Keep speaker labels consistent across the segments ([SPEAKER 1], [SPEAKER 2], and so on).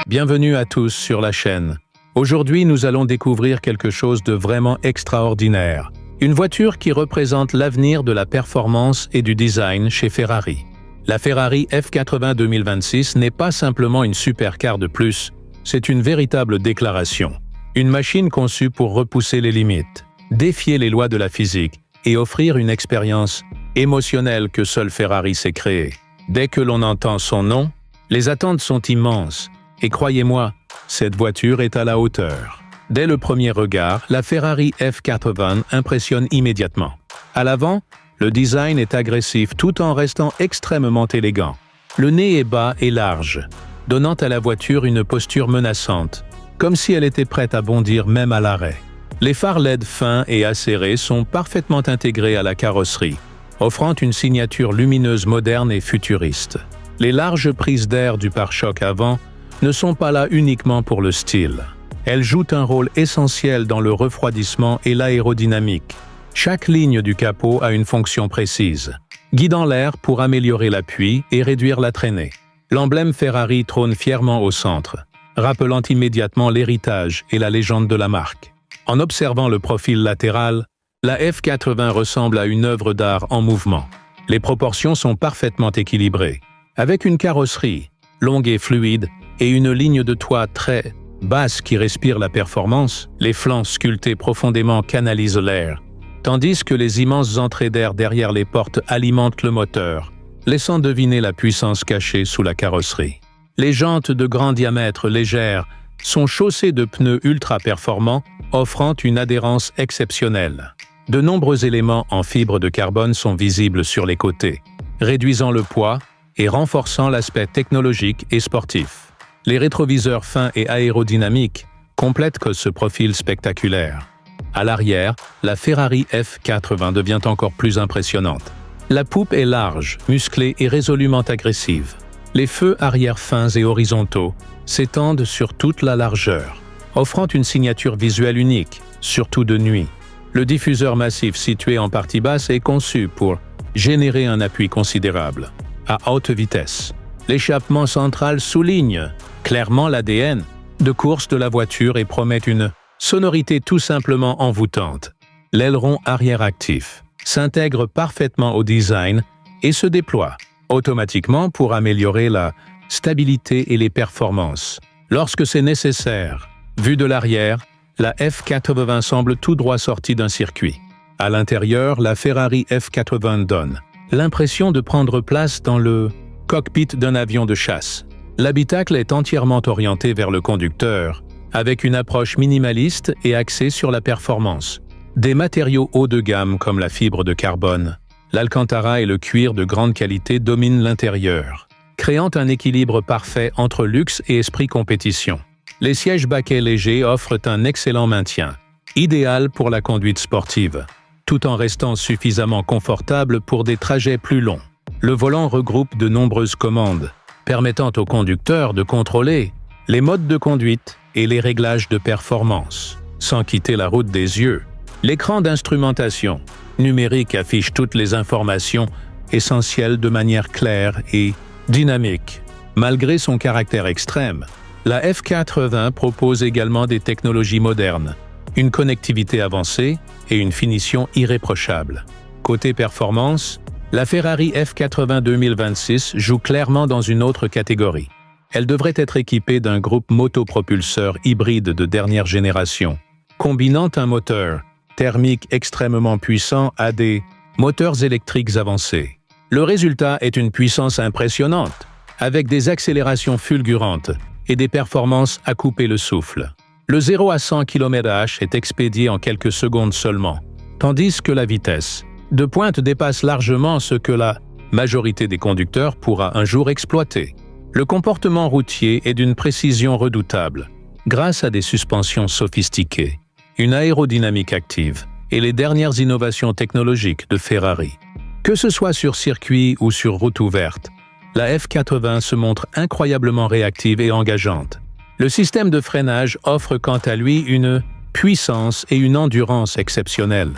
[SPEAKER 1] Bienvenue à tous sur la chaîne. Aujourd'hui, nous allons découvrir quelque chose de vraiment extraordinaire. Une voiture qui représente l'avenir de la performance et du design chez Ferrari. La Ferrari F80 2026 n'est pas simplement une supercar de plus, c'est une véritable déclaration. Une machine conçue pour repousser les limites, défier les lois de la physique et offrir une expérience émotionnelle que seule Ferrari sait créer. Dès que l'on entend son nom, les attentes sont immenses. Et croyez-moi, cette voiture est à la hauteur. Dès le premier regard, la Ferrari F80 impressionne immédiatement. À l'avant, le design est agressif tout en restant extrêmement élégant. Le nez est bas et large, donnant à la voiture une posture menaçante, comme si elle était prête à bondir même à l'arrêt. Les phares LED fins et acérés sont parfaitement intégrés à la carrosserie, offrant une signature lumineuse moderne et futuriste. Les larges prises d'air du pare-choc avant ne sont pas là uniquement pour le style. Elles jouent un rôle essentiel dans le refroidissement et l'aérodynamique. Chaque ligne du capot a une fonction précise, guidant l'air pour améliorer l'appui et réduire la traînée. L'emblème Ferrari trône fièrement au centre, rappelant immédiatement l'héritage et la légende de la marque. En observant le profil latéral, la F80 ressemble à une œuvre d'art en mouvement. Les proportions sont parfaitement équilibrées, avec une carrosserie longue et fluide et une ligne de toit très basse qui respire la performance. Les flancs sculptés profondément canalisent l'air, tandis que les immenses entrées d'air derrière les portes alimentent le moteur, laissant deviner la puissance cachée sous la carrosserie. Les jantes de grand diamètre légères sont chaussées de pneus ultra performants, offrant une adhérence exceptionnelle. De nombreux éléments en fibre de carbone sont visibles sur les côtés, réduisant le poids et renforçant l'aspect technologique et sportif. Les rétroviseurs fins et aérodynamiques complètent ce profil spectaculaire. À l'arrière, la Ferrari F80 devient encore plus impressionnante. La poupe est large, musclée et résolument agressive. Les feux arrière fins et horizontaux s'étendent sur toute la largeur, offrant une signature visuelle unique, surtout de nuit. Le diffuseur massif situé en partie basse est conçu pour générer un appui considérable, à haute vitesse. L'échappement central souligne clairement l'ADN de course de la voiture et promet une sonorité tout simplement envoûtante. L'aileron arrière actif s'intègre parfaitement au design et se déploie automatiquement pour améliorer la stabilité et les performances. Lorsque c'est nécessaire, vu de l'arrière, la F80 semble tout droit sortie d'un circuit. À l'intérieur, la Ferrari F80 donne l'impression de prendre place dans le cockpit d'un avion de chasse. L'habitacle est entièrement orienté vers le conducteur, avec une approche minimaliste et axée sur la performance. Des matériaux haut de gamme comme la fibre de carbone, l'alcantara et le cuir de grande qualité dominent l'intérieur, créant un équilibre parfait entre luxe et esprit compétition. Les sièges baquets légers offrent un excellent maintien, idéal pour la conduite sportive, tout en restant suffisamment confortable pour des trajets plus longs. Le volant regroupe de nombreuses commandes, permettant au conducteur de contrôler les modes de conduite et les réglages de performance, sans quitter la route des yeux. L'écran d'instrumentation numérique affiche toutes les informations essentielles de manière claire et dynamique. Malgré son caractère extrême, la F80 propose également des technologies modernes, une connectivité avancée et une finition irréprochable. Côté performance, la Ferrari F80 2026 joue clairement dans une autre catégorie. Elle devrait être équipée d'un groupe motopropulseur hybride de dernière génération, combinant un moteur thermique extrêmement puissant à des moteurs électriques avancés. Le résultat est une puissance impressionnante, avec des accélérations fulgurantes et des performances à couper le souffle. Le 0 à 100 km/h est expédié en quelques secondes seulement, tandis que la vitesse de pointe dépasse largement ce que la majorité des conducteurs pourra un jour exploiter. Le comportement routier est d'une précision redoutable, grâce à des suspensions sophistiquées, une aérodynamique active et les dernières innovations technologiques de Ferrari. Que ce soit sur circuit ou sur route ouverte, la F80 se montre incroyablement réactive et engageante. Le système de freinage offre quant à lui une puissance et une endurance exceptionnelles.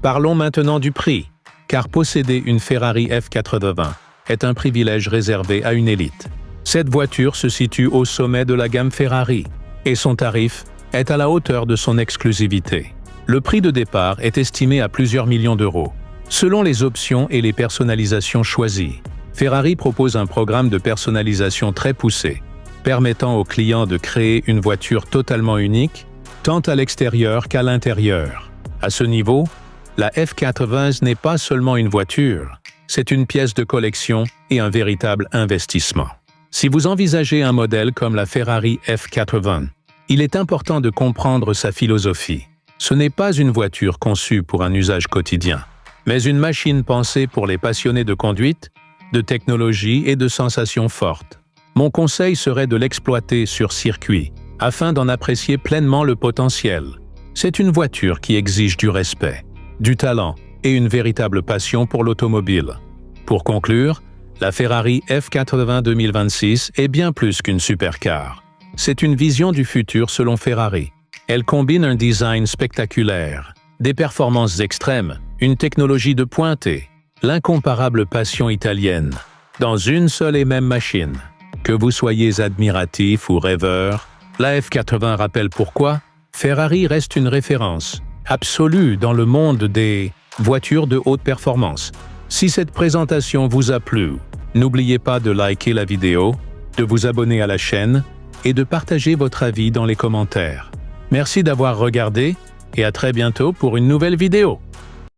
[SPEAKER 1] Parlons maintenant du prix, car posséder une Ferrari F80 est un privilège réservé à une élite. Cette voiture se situe au sommet de la gamme Ferrari et son tarif est à la hauteur de son exclusivité. Le prix de départ est estimé à plusieurs millions d'euros. Selon les options et les personnalisations choisies, Ferrari propose un programme de personnalisation très poussé, permettant aux clients de créer une voiture totalement unique, tant à l'extérieur qu'à l'intérieur. À ce niveau, la F80 n'est pas seulement une voiture, c'est une pièce de collection et un véritable investissement. Si vous envisagez un modèle comme la Ferrari F80, il est important de comprendre sa philosophie. Ce n'est pas une voiture conçue pour un usage quotidien, mais une machine pensée pour les passionnés de conduite, de technologie et de sensations fortes. Mon conseil serait de l'exploiter sur circuit, afin d'en apprécier pleinement le potentiel. C'est une voiture qui exige du respect, du talent et une véritable passion pour l'automobile. Pour conclure, la Ferrari F80 2026 est bien plus qu'une supercar. C'est une vision du futur selon Ferrari. Elle combine un design spectaculaire, des performances extrêmes, une technologie de pointe et l'incomparable passion italienne, dans une seule et même machine. Que vous soyez admiratif ou rêveur, la F80 rappelle pourquoi Ferrari reste une référence absolue dans le monde des voitures de haute performance. Si cette présentation vous a plu, n'oubliez pas de liker la vidéo, de vous abonner à la chaîne et de partager votre avis dans les commentaires. Merci d'avoir regardé et à très bientôt pour une nouvelle vidéo.